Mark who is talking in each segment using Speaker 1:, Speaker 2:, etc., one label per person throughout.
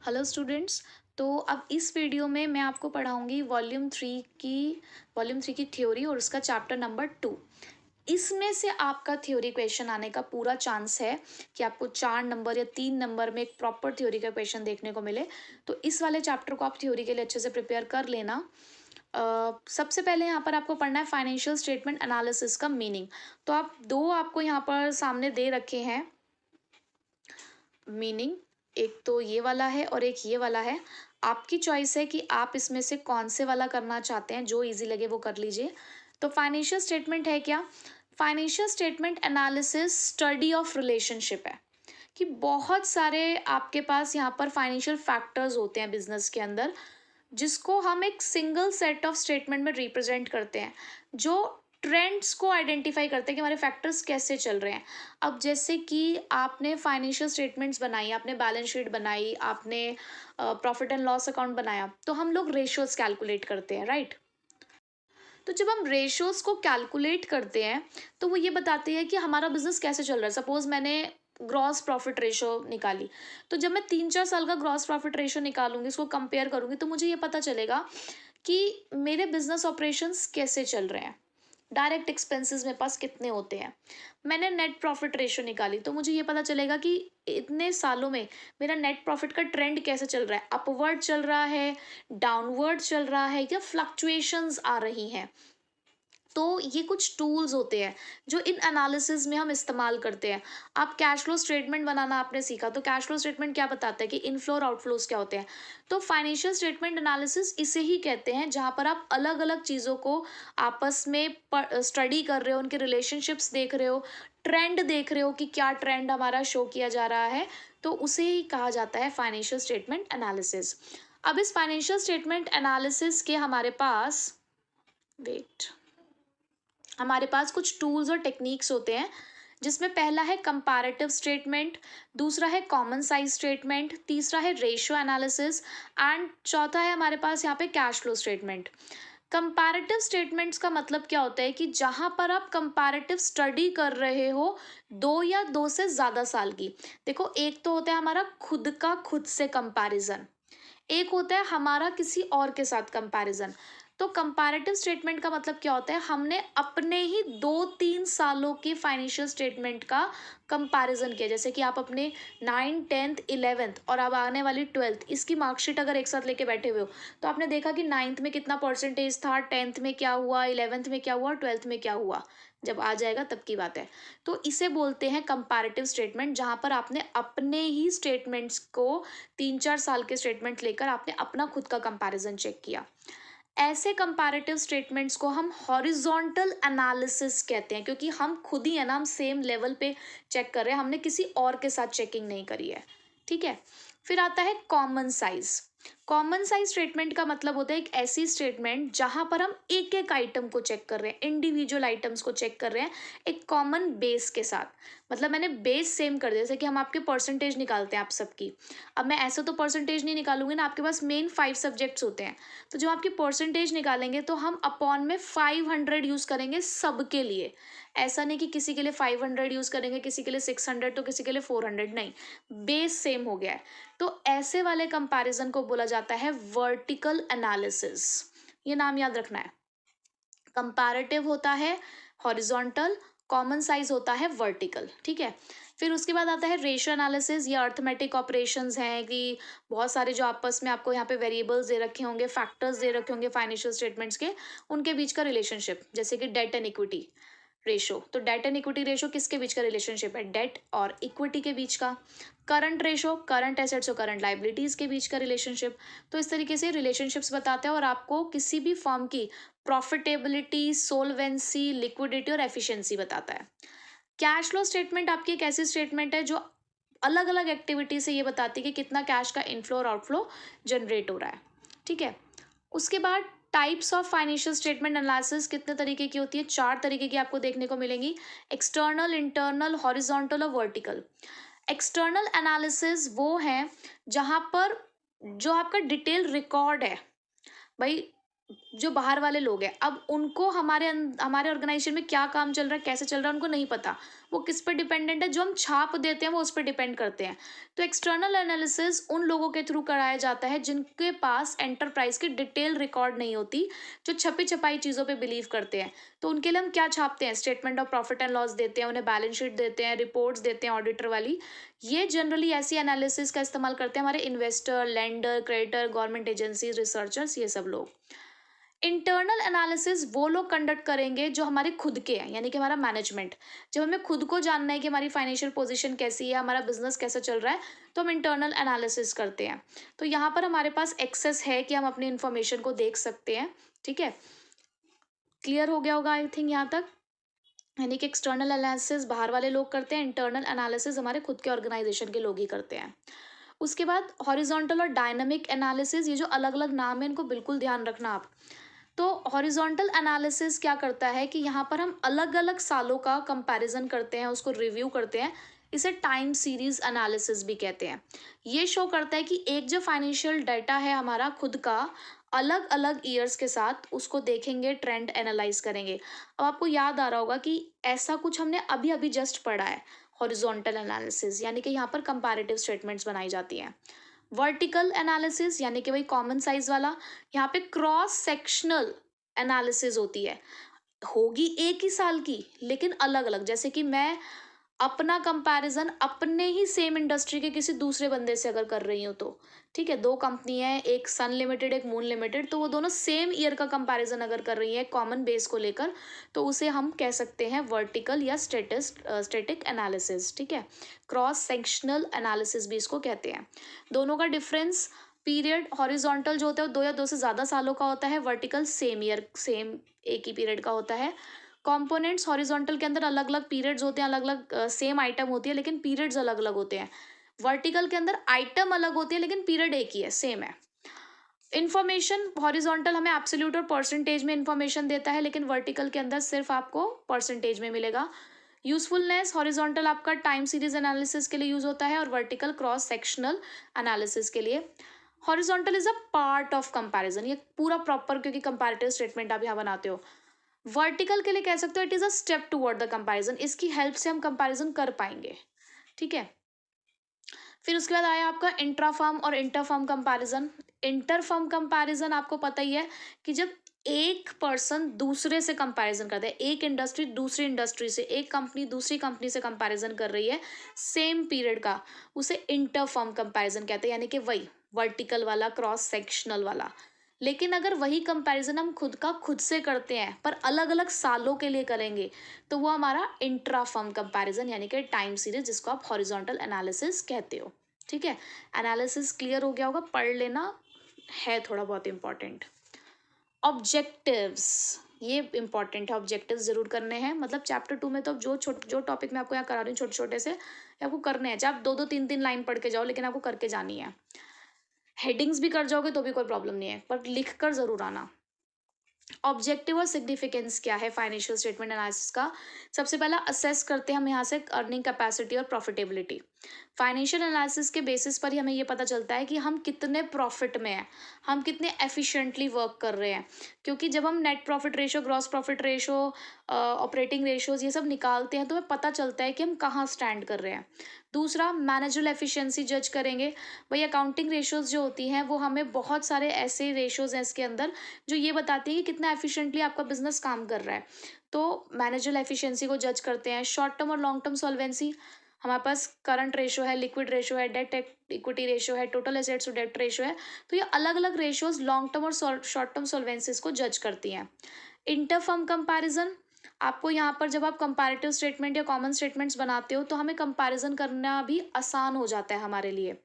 Speaker 1: Hello students. तो अब इस वीडियो में मैं आपको पढ़ाऊंगी वॉल्यूम थ्री की थ्योरी और उसका चैप्टर नंबर 2। इसमें से आपका थ्योरी क्वेश्चन आने का पूरा चांस है कि आपको 4 नंबर या 3 नंबर में एक प्रॉपर थ्योरी का क्वेश्चन देखने को मिले। तो इस वाले चैप्टर को आप थ्योरी के लिए अच्छे से प्रिपेयर कर लेना। सबसे पहले यहाँ पर आपको पढ़ना है फाइनेंशियल स्टेटमेंट एनालिसिस का मीनिंग। तो आपको यहाँ पर सामने दे रखे हैं मीनिंग। एक तो ये वाला है और एक ये वाला है। आपकी चॉइस है कि आप इसमें से कौन से वाला करना चाहते हैं, जो इजी लगे वो कर लीजिए। तो फाइनेंशियल स्टेटमेंट है क्या? Financial statement analysis study of relationship है कि बहुत सारे आपके पास यहाँ पर फाइनेंशियल फैक्टर्स होते हैं बिजनेस के अंदर, जिसको हम एक सिंगल सेट ऑफ स्टेटमेंट में रिप्रेजेंट करते हैं, जो ट्रेंड्स को आइडेंटिफाई करते हैं कि हमारे फैक्टर्स कैसे चल रहे हैं। अब जैसे कि आपने फाइनेंशियल स्टेटमेंट्स बनाई, आपने बैलेंस शीट बनाई, आपने प्रॉफिट एंड लॉस अकाउंट बनाया, तो हम लोग रेशियोज कैलकुलेट करते हैं, राइट। तो जब हम रेशियोज को कैलकुलेट करते हैं तो वो ये बताते हैं कि हमारा बिजनेस कैसे चल रहा है। सपोज मैंने ग्रॉस प्रॉफिट रेशो निकाली, तो जब मैं 3-4 साल का ग्रॉस प्रॉफिट रेशो निकालूंगी, उसको कंपेयर करूंगी, तो मुझे ये पता चलेगा कि मेरे बिजनेस ऑपरेशंस कैसे चल रहे हैं, डायरेक्ट एक्सपेंसेस मेरे पास कितने होते हैं। मैंने नेट प्रॉफिट रेशो निकाली, तो मुझे ये पता चलेगा कि इतने सालों में मेरा नेट प्रॉफिट का ट्रेंड कैसे चल रहा है, अपवर्ड चल रहा है, डाउनवर्ड चल रहा है, या फ्लक्चुएशंस आ रही हैं। तो ये कुछ टूल्स होते हैं जो इन एनालिसिस में हम इस्तेमाल करते हैं। आप कैश फ्लो स्टेटमेंट बनाना आपने सीखा, तो कैश फ्लो स्टेटमेंट क्या बताता है कि इनफ्लो और आउटफ्लोज क्या होते हैं। तो फाइनेंशियल स्टेटमेंट एनालिसिस इसे ही कहते हैं, जहाँ पर आप अलग अलग चीज़ों को आपस में स्टडी कर रहे हो, उनके रिलेशनशिप्स देख रहे हो, ट्रेंड देख रहे हो कि क्या ट्रेंड हमारा शो किया जा रहा है। तो उसे ही कहा जाता है फाइनेंशियल स्टेटमेंट एनालिसिस। अब इस फाइनेंशियल स्टेटमेंट एनालिसिस के हमारे पास कुछ टूल्स और टेक्निक्स होते हैं, जिसमें पहला है कंपैरेटिव स्टेटमेंट, दूसरा है कॉमन साइज स्टेटमेंट, तीसरा है रेशियो एनालिसिस, एंड चौथा है हमारे पास यहाँ पे cash flow statement. Comparative statements का मतलब क्या होता है कि जहाँ पर आप कंपैरेटिव स्टडी कर रहे हो 2 या 2 से ज़्यादा साल की। देखो, एक तो होता है हमारा खुद से कंपैरिजन, एक होता है हमारा किसी और के साथ कंपैरिजन। तो कंपैरेटिव स्टेटमेंट का मतलब क्या होता है, हमने अपने ही 2-3 सालों की फाइनेंशियल स्टेटमेंट का कंपैरिजन किया। जैसे कि आप अपने 9th 10th 11th और अब आने वाली 12th, इसकी मार्कशीट अगर एक साथ लेके बैठे हुए हो, तो आपने देखा कि 9th में कितना परसेंटेज था, 10th में क्या हुआ, 11th में क्या हुआ, 12th में क्या हुआ। जब आ जाएगा तब की बात है। तो इसे बोलते हैं कंपैरेटिव स्टेटमेंट, जहाँ पर आपने अपने ही स्टेटमेंट्स को 3-4 साल के स्टेटमेंट लेकर आपने अपना खुद का कंपैरिजन चेक किया। ऐसे कंपैरेटिव स्टेटमेंट्स को हम हॉरिजॉन्टल एनालिसिस कहते हैं, क्योंकि हम खुद ही है ना, हम सेम लेवल पे चेक कर रहे हैं, हमने किसी और के साथ चेकिंग नहीं करी है। ठीक है। फिर आता है common size. Common size statement का मतलब होता है एक ऐसी स्टेटमेंट जहां पर हम एक एक आइटम को चेक कर रहे हैं, इंडिविजुअल आइटम्स को चेक कर रहे हैं एक कॉमन बेस के साथ। मतलब मैंने बेस सेम कर दिया, जैसे कि हम आपके परसेंटेज निकालते हैं आप सबकी। अब मैं ऐसे तो परसेंटेज नहीं निकालूंगी ना, आपके पास मेन 5 सब्जेक्ट्स होते हैं, तो जब आपकी परसेंटेज निकालेंगे तो हम अपॉन में 500 यूज़ करेंगे सबके लिए। ऐसा नहीं कि किसी के लिए 500 यूज़ करेंगे, किसी के लिए 600, तो किसी के लिए 400, नहीं, बेस सेम हो गया है। तो ऐसे वाले कंपैरिजन को बोला जाता है वर्टिकल एनालिसिस। ये नाम याद रखना है। कंपैरेटिव होता है हॉरिजॉन्टल, कॉमन साइज होता है वर्टिकल। ठीक है। फिर उसके बाद आता है रेशियो एनालिसिस। ये अर्थमेटिक ऑपरेशंस हैं कि बहुत सारे जो आपस में आपको यहाँ पे वेरिएबल्स दे रखे होंगे, फैक्टर्स दे रखे होंगे फाइनेंशियल स्टेटमेंट्स के, उनके बीच का रिलेशनशिप, जैसे कि डेट एंड इक्विटी रेशो। तो डेट एंड इक्विटी रेशो किसके बीच का रिलेशनशिप है? डेट और इक्विटी के बीच का। करंट रेशो करंट एसेट्स और करंट लाइबिलिटीज के बीच का रिलेशनशिप। तो इस तरीके से रिलेशनशिप्स बताते हैं और आपको किसी भी फर्म की प्रॉफिटेबिलिटी, सोलवेंसी, लिक्विडिटी और एफिशिएंसी बताता है। कैश फ्लो स्टेटमेंट आपकी एक ऐसी स्टेटमेंट है जो अलग अलग एक्टिविटी से ये बताती है कि कितना कैश का इनफ्लो और आउटफ्लो जनरेट हो रहा है। ठीक है। उसके बाद types of financial statement analysis कितने तरीके की होती है? 4 तरीके की आपको देखने को मिलेंगी। एक्सटर्नल, इंटरनल, हॉरिजॉन्टल और वर्टिकल। एक्सटर्नल एनालिसिस वो है जहाँ पर जो आपका डिटेल रिकॉर्ड है, भाई जो बाहर वाले लोग हैं, अब उनको हमारे ऑर्गेनाइजेशन में क्या काम चल रहा है, कैसे चल रहा है, उनको नहीं पता। वो किस पे डिपेंडेंट है, जो हम छाप देते हैं वो उस पर डिपेंड करते हैं। तो एक्सटर्नल एनालिसिस उन लोगों के थ्रू कराया जाता है जिनके पास एंटरप्राइज की डिटेल रिकॉर्ड नहीं होती, जो छपी छपाई चीज़ों पे बिलीव करते हैं। तो उनके लिए हम क्या छापते हैं, statement of profit and loss देते हैं, उन्हें बैलेंस शीट देते हैं, रिपोर्ट्स देते हैं ऑडिटर वाली। ये जनरली ऐसी एनालिसिस का इस्तेमाल करते हैं हमारे investor, lender, creditor, government agencies, researchers, ये सब लोग। इंटरनल एनालिसिस वो लोग कंडक्ट करेंगे जो हमारे खुद के हैं, यानी कि हमारा मैनेजमेंट। जब हमें खुद को जानना है कि हमारी फाइनेंशियल पोजीशन कैसी है, हमारा बिजनेस कैसा चल रहा है, तो हम इंटरनल एनालिसिस करते हैं। तो यहाँ पर हमारे पास एक्सेस है कि हम अपनी इंफॉर्मेशन को देख सकते हैं। ठीक है, क्लियर हो गया होगा आई थिंक यहाँ तक। यानी कि एक्सटर्नल एनालिसिस बाहर वाले लोग करते हैं, इंटरनल एनालिसिस हमारे खुद के ऑर्गेनाइजेशन के लोग ही करते हैं। उसके बाद हॉरिजॉन्टल और डायनामिक एनालिसिस, ये जो अलग अलग नाम है इनको बिल्कुल ध्यान रखना आप। तो हॉरिजॉन्टल एनालिसिस क्या करता है कि यहाँ पर हम अलग अलग सालों का कंपैरिजन करते हैं, उसको रिव्यू करते हैं। इसे टाइम सीरीज एनालिसिस भी कहते हैं। ये शो करता है कि एक जो फाइनेंशियल डाटा है हमारा खुद का, अलग अलग ईयर्स के साथ उसको देखेंगे, ट्रेंड एनालाइज करेंगे। अब आपको याद आ रहा होगा कि ऐसा कुछ हमने अभी अभी जस्ट पढ़ा है, हॉरिजॉन्टल एनालिसिस, यानी कि यहाँ पर कंपैरेटिव स्टेटमेंट्स बनाई जाती हैं। वर्टिकल एनालिसिस यानी कि वही कॉमन साइज वाला, यहाँ पे क्रॉस सेक्शनल एनालिसिस होती है, होगी एक ही साल की लेकिन अलग अलग। जैसे कि मैं अपना कंपैरिजन अपने ही सेम इंडस्ट्री के किसी दूसरे बंदे से अगर कर रही हूँ तो ठीक है, दो कंपनी है, एक सन लिमिटेड एक मून लिमिटेड, तो वो दोनों सेम ईयर का कंपैरिजन अगर कर रही है कॉमन बेस को लेकर, तो उसे हम कह सकते हैं वर्टिकल या स्टैटिक एनालिसिस। ठीक है, क्रॉस सेक्शनल एनालिसिस भी इसको कहते हैं। दोनों का डिफरेंस, पीरियड हॉरिजॉन्टल जो होता है वो 2 या 2 से ज़्यादा सालों का होता है, वर्टिकल सेम ईयर सेम एक ही पीरियड का होता है। कंपोनेंट्स हॉरिजॉन्टल के अंदर अलग अलग पीरियड्स होते हैं, अलग अलग सेम आइटम होती है लेकिन पीरियड्स अलग अलग होते हैं। वर्टिकल के अंदर आइटम अलग होती है लेकिन पीरियड एक ही है, सेम है। इन्फॉर्मेशन हॉरिजॉन्टल हमें एब्सोल्यूट और परसेंटेज में इन्फॉर्मेशन देता है, लेकिन वर्टिकल के अंदर सिर्फ आपको परसेंटेज में मिलेगा। यूजफुलनेस हॉरिजॉन्टल आपका टाइम सीरीज एनालिसिस के लिए यूज होता है और वर्टिकल क्रॉस सेक्शनल एनालिसिस के लिए। Horizontal is a part of comparison, ये पूरा प्रॉपर, क्योंकि कंपैरेटिव स्टेटमेंट आप यहाँ बनाते हो। वर्टिकल के लिए कह सकते हो it is a step toward the comparison, इसकी हेल्प से हम कंपैरिजन कर पाएंगे। ठीक है, फिर उसके बाद आया आपका इंट्राफर्म और इंटरफर्म कंपैरिजन। इंटरफर्म कंपैरिजन आपको पता ही है कि जब एक पर्सन दूसरे से कंपैरिजन करता है, एक इंडस्ट्री दूसरी इंडस्ट्री से, एक कंपनी दूसरी कंपनी से कंपैरिजन कर रही है सेम पीरियड का, उसे इंटरफर्म कंपैरिजन कहते हैं, यानी कि वही वर्टिकल वाला क्रॉस सेक्शनल वाला। लेकिन अगर वही कंपैरिजन हम खुद का खुद से करते हैं पर अलग अलग सालों के लिए करेंगे, तो वो हमारा इंट्राफर्म कंपैरिजन यानी कि टाइम सीरीज, जिसको आप हॉरिजॉन्टल एनालिसिस कहते हो। ठीक है, एनालिसिस क्लियर हो गया होगा, पढ़ लेना है थोड़ा बहुत इंपॉर्टेंट। ऑब्जेक्टिव्स, ये इंपॉर्टेंट है, ऑब्जेक्टिव्स जरूर करने हैं। मतलब चैप्टर 2 में तो जो टॉपिक मैं आपको यहाँ करा रही हूँ छोटे छोटे से, ये आपको करने हैं, चाहे आप 2-2 3-3 लाइन पढ़ के जाओ लेकिन आपको करके जानी है। हेडिंग्स भी कर जाओगे तो भी कोई प्रॉब्लम नहीं है, पर लिख कर जरूर आना। ऑब्जेक्टिव और सिग्निफिकेंस क्या है फाइनेंशियल स्टेटमेंट एनालिसिस का। सबसे पहला असेस करते हैं हम यहाँ से अर्निंग कैपेसिटी और प्रॉफिटेबिलिटी। फाइनेंशियल एनालिसिस के बेसिस पर ही हमें ये पता चलता है कि हम कितने प्रॉफिट में हैं, हम कितने एफिशिएंटली वर्क कर रहे हैं। क्योंकि जब हम net profit ratio, gross profit ratio, operating ratios ये सब निकालते हैं तो हमें पता चलता है कि हम कहाँ स्टैंड कर रहे हैं। दूसरा, मैनेजरल एफिशिएंसी जज करेंगे। वही अकाउंटिंग रेशोज जो होती हैं वो हमें बहुत सारे ऐसे रेशोज हैं इसके अंदर जो ये बताती है कि कितना एफिशिएंटली आपका बिजनेस काम कर रहा है, तो मैनेजरल एफिशिएंसी को जज करते हैं। शॉर्ट टर्म और लॉन्ग टर्म सॉल्वेंसी, हमारे पास करंट रेशो है, लिक्विड रेशो है, डेट इक्विटी रेशो है, total assets to debt ratio है, तो ये अलग अलग रेशोज लॉन्ग टर्म और शॉर्ट टर्म सॉल्वेंसीज को जज करती हैं। इंटरफर्म कंपैरिजन, आपको यहाँ पर जब आप कंपैरेटिव स्टेटमेंट या कॉमन स्टेटमेंट्स बनाते हो तो हमें कंपैरिजन करना भी आसान हो जाता है हमारे लिए।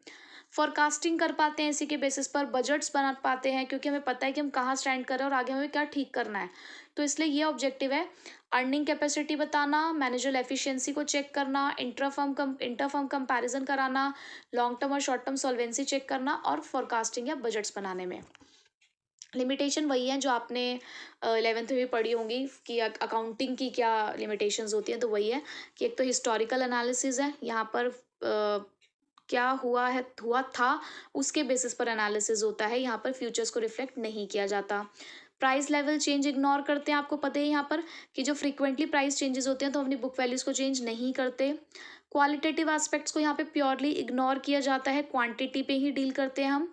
Speaker 1: फोरकास्टिंग कर पाते हैं इसी के बेसिस पर, बजट्स बना पाते हैं क्योंकि हमें पता है कि हम कहाँ स्टैंड कर रहे हैं और आगे हमें क्या ठीक करना है, तो इसलिए ये ऑब्जेक्टिव है। अर्निंग कैपेसिटी बताना, मैनेजरल एफिशिएंसी को चेक करना, इंटरफर्म कंपैरिजन कराना, लॉन्ग टर्म और शॉर्ट टर्म सॉल्वेंसी चेक करना, और फोरकास्टिंग या बजट्स बनाने में। लिमिटेशन वही है जो आपने 11th में भी पढ़ी होंगी कि अकाउंटिंग की क्या लिमिटेशंस होती हैं, तो वही है कि एक तो हिस्टोरिकल एनालिसिस है, यहाँ पर क्या हुआ था उसके बेसिस पर एनालिसिस होता है, यहाँ पर फ्यूचर्स को रिफ्लेक्ट नहीं किया जाता। प्राइस लेवल चेंज इग्नोर करते हैं, आपको पता है यहाँ पर कि जो फ्रीक्वेंटली प्राइस चेंजेस होते हैं तो हम अपनी बुक वैल्यूज़ को चेंज नहीं करते। क्वालिटेटिव एस्पेक्ट्स को यहाँ पे प्योरली इग्नोर किया जाता है, क्वांटिटी पे ही डील करते हैं हम।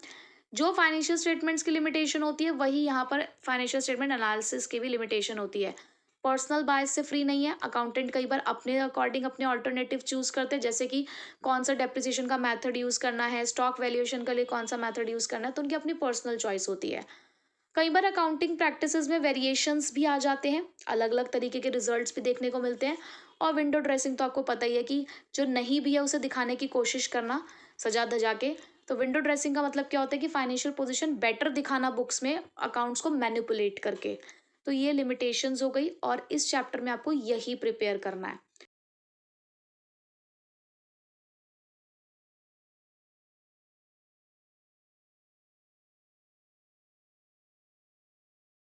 Speaker 1: जो फाइनेंशियल स्टेटमेंट्स की लिमिटेशन होती है वही यहाँ पर फाइनेंशियल स्टेटमेंट एनालिसिस की भी लिमिटेशन होती है। पर्सनल बायस से फ्री नहीं है, अकाउंटेंट कई बार अपने अकॉर्डिंग अपने ऑल्टरनेटिव चूज करते हैं, जैसे कि कौन सा डेप्रिसिएशन का मेथड यूज करना है, स्टॉक वैल्यूएशन के लिए कौन सा मेथड यूज करना है, तो उनकी अपनी पर्सनल चॉइस होती है। कई बार अकाउंटिंग प्रैक्टिसेस में वेरिएशंस भी आ जाते हैं, अलग अलग तरीके के रिजल्ट्स भी देखने को मिलते हैं। और विंडो ड्रेसिंग तो आपको पता ही है कि जो नहीं भी है उसे दिखाने की कोशिश करना सजा धजा के। तो विंडो ड्रेसिंग का मतलब क्या होता है कि फाइनेंशियल पोजीशन बेटर दिखाना बुक्स में अकाउंट्स को मैनिपुलेट करके। तो ये लिमिटेशंस हो गई और इस चैप्टर में आपको यही प्रिपेयर करना है।